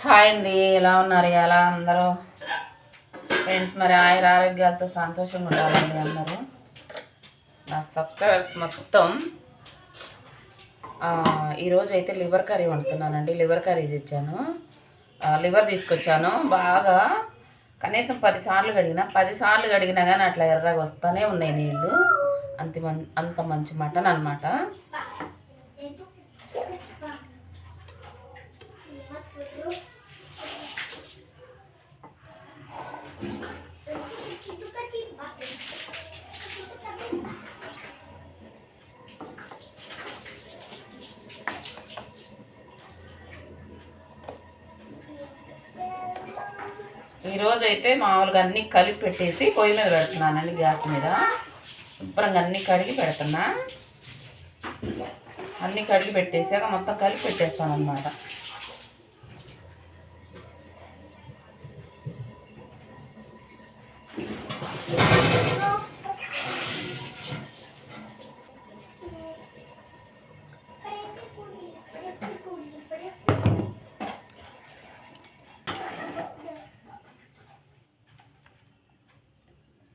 Hi అండి, ఎలా ఉన్నారు? ఎలా అందరూ ఫ్రెండ్స్? మరి ఆరోగ్యాలతో సంతోషంగా ఉండాలండి అందరూ. నా సబ్స్క్రైబర్స్ మొత్తం ఈరోజు అయితే లివర్ కర్రీ వండుతున్నానండి. లివర్ కర్రీ తెచ్చాను, లివర్ తీసుకొచ్చాను. బాగా కనీసం 10 సార్లు కడిగినా కానీ అట్లా ఎర్రగా వస్తూనే ఉన్నాయి నీళ్ళు. అంత మంచి మటన్ అనమాట. ఈరోజు అయితే మామూలుగా అన్నీ కలిపి పెట్టేసి పొయ్యి మీద పెడుతున్నానండి, గ్యాస్ మీద. శుభ్రంగా అన్నీ కడిగి పెడుతున్నా. అన్నీ కడిగి పెట్టేసాక మొత్తం కలిపి పెట్టేస్తాను అన్నమాట.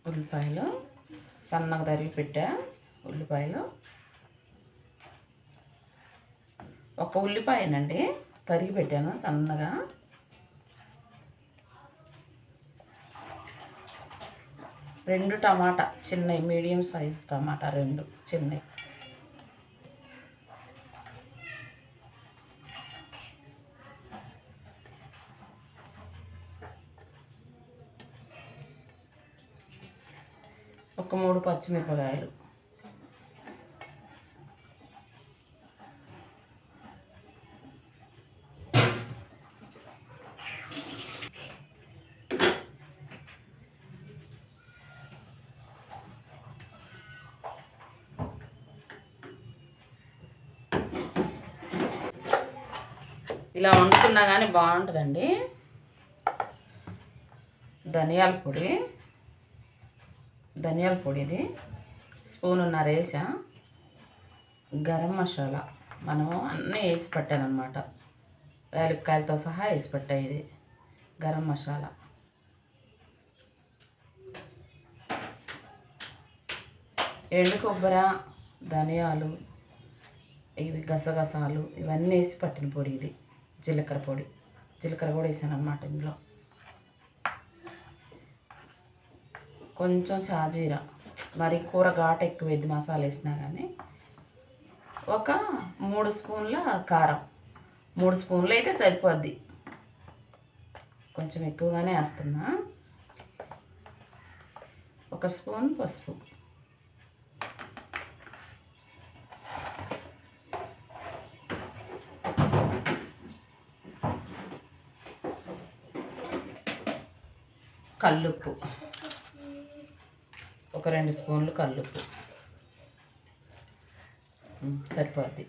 ఉల్లిపాయలు సన్నగా తరిగి పెట్టా. ఉల్లిపాయలు ఒక ఉల్లిపాయనండి తరిగి పెట్టాను సన్నగా. రెండు టమాటా చిన్నవి, మీడియం సైజ్ టమాటా రెండు చిన్నవి. ఒక 3 పచ్చిమిరపకాయలు. ఇలా వండుకున్నా కానీ బాగుంటుందండి. ధనియాల పొడి ఇది స్పూనున్నర వేసా. గరం మసాలా మనము అన్నీ వేసి పెట్టాను అనమాట, యాలక్కాయలతో సహా వేసి పెట్టా. ఇది గరం మసాలా. ఎండు కొబ్బరి, ధనియాలు, ఇవి గసగసాలు ఇవన్నీ వేసి పట్టిన పొడి. ఇది జీలకర్ర కూడా వేసాను అనమాట ఇందులో. కొంచెం షాజీరా, మరి కూర ఘాటు ఎక్కువ వేద్ది మసాలా వేసినా కానీ. ఒక 3 స్పూన్ల కారం, 3 స్పూన్లు అయితే సరిపోద్ది. కొంచెం ఎక్కువగానే వేస్తున్నా. 1 స్పూన్ పసుపు, కల్లుప్పు ఒక 2 స్పూన్లు కల్లుప్పు సరిపోద్ది.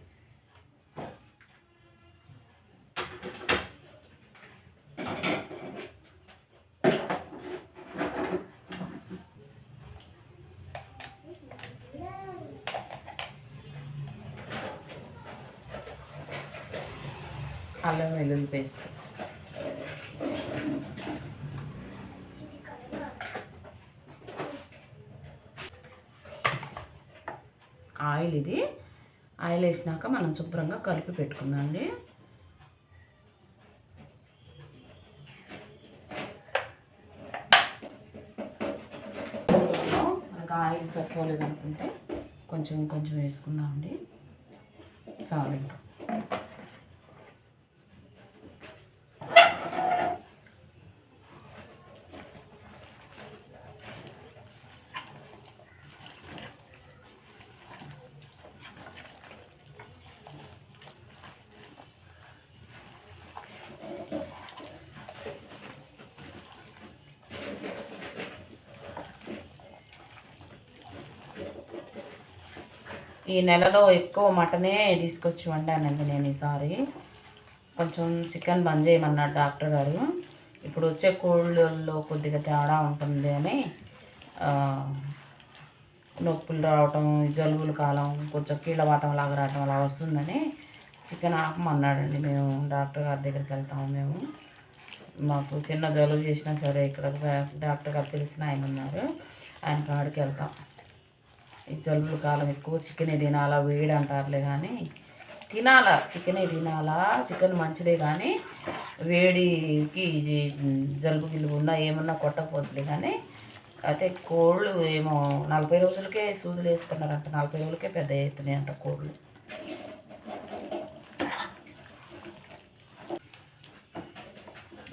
అల్లం వెల్లుల్లి పేస్ట్, ఆయిల్. ఇది ఆయిల్ వేసినాక మనం శుభ్రంగా కలిపి పెట్టుకుందాం అండి. మనకు ఆయిల్ సరిపోలేదు అనుకుంటే కొంచెం వేసుకుందాం అండి, చాలు. ఇంకా ఈ నెలలో ఎక్కువ మటనే తీసుకొచ్చి వండానండి నేను ఈసారి. కొంచెం చికెన్ బంద్ చేయమన్నాడు డాక్టర్ గారు. ఇప్పుడు వచ్చే కోళ్ళల్లో కొద్దిగా తేడా ఉంటుంది అని, నొప్పులు రావటం, జలుబులు కాలం, కొంచెం కీళ్ళవాటం లాగా రావటం అలా వస్తుందని చికెన్ ఆపమన్నాడండి. మేము డాక్టర్ గారి దగ్గరికి వెళ్తాము మేము. మాకు చిన్న జలుబు చేసినా సరే ఇక్కడ డాక్టర్ గారు తెలిసిన ఆయన ఉన్నారు, ఆయన కాడికి వెళ్తాం. ఈ జలుబుల కాలం ఎక్కువ చికెనే తినాలా, వేడి అంటారులే కానీ తినాలా, చికెనే తినాలా. చికెన్ మంచిదే కానీ వేడికి జలుబు గిలుబు ఉన్నా ఏమన్నా కొట్టకపోతుంది కానీ. అయితే కోళ్ళు ఏమో 40 రోజులకే సూదులు వేస్తున్నారంట, 40 రోజులకే పెద్ద అవుతున్నాయంట కోళ్ళు.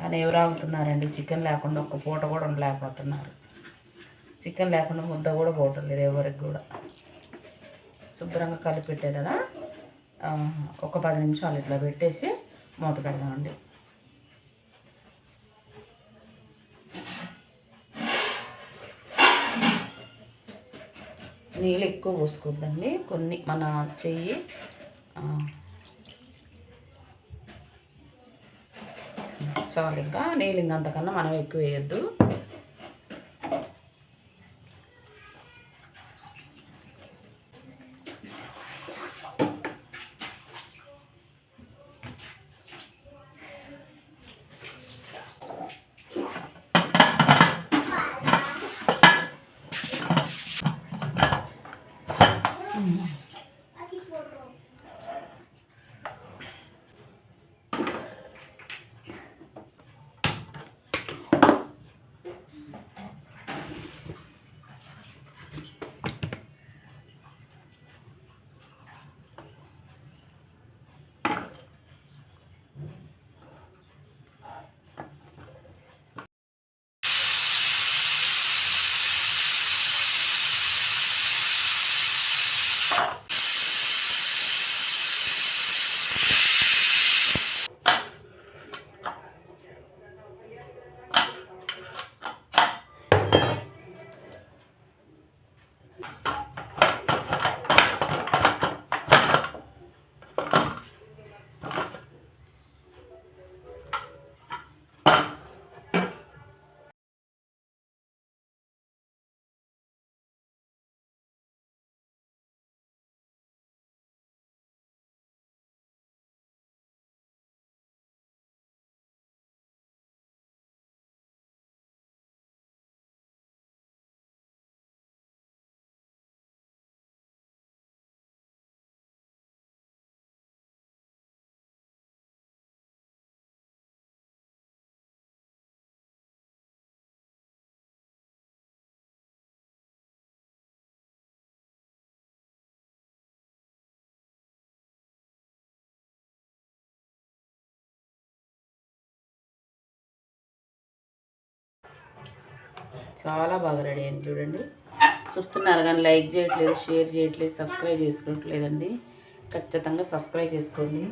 అని ఎవరు ఆగుతున్నారండి? చికెన్ లేకుండా ఒక్క పూట కూడా ఉండలేకపోతున్నారు. చికెన్ లేకుండా ముద్ద కూడా పోవట్లేదు ఎవరికి కూడా. శుభ్రంగా కలిపి పెట్టే కదా, ఒక 10 నిమిషాలు ఇట్లా పెట్టేసి మూత పెడదామండి. నీళ్ళు ఎక్కువ పోసుకోవద్దండి, కొన్ని మన చెయ్యి చాలు. ఇంకా నీళ్ళు ఇంకంతకన్నా మనం ఎక్కువ వేయద్దు. చాలా బాగా రెడీ అయింది చూడండి. చూస్తున్నారు కానీ లైక్ చేయట్లేదు, షేర్ చేయట్లేదు, సబ్స్క్రైబ్ చేసుకోవట్లేదండి. ఖచ్చితంగా సబ్స్క్రైబ్ చేసుకోండి.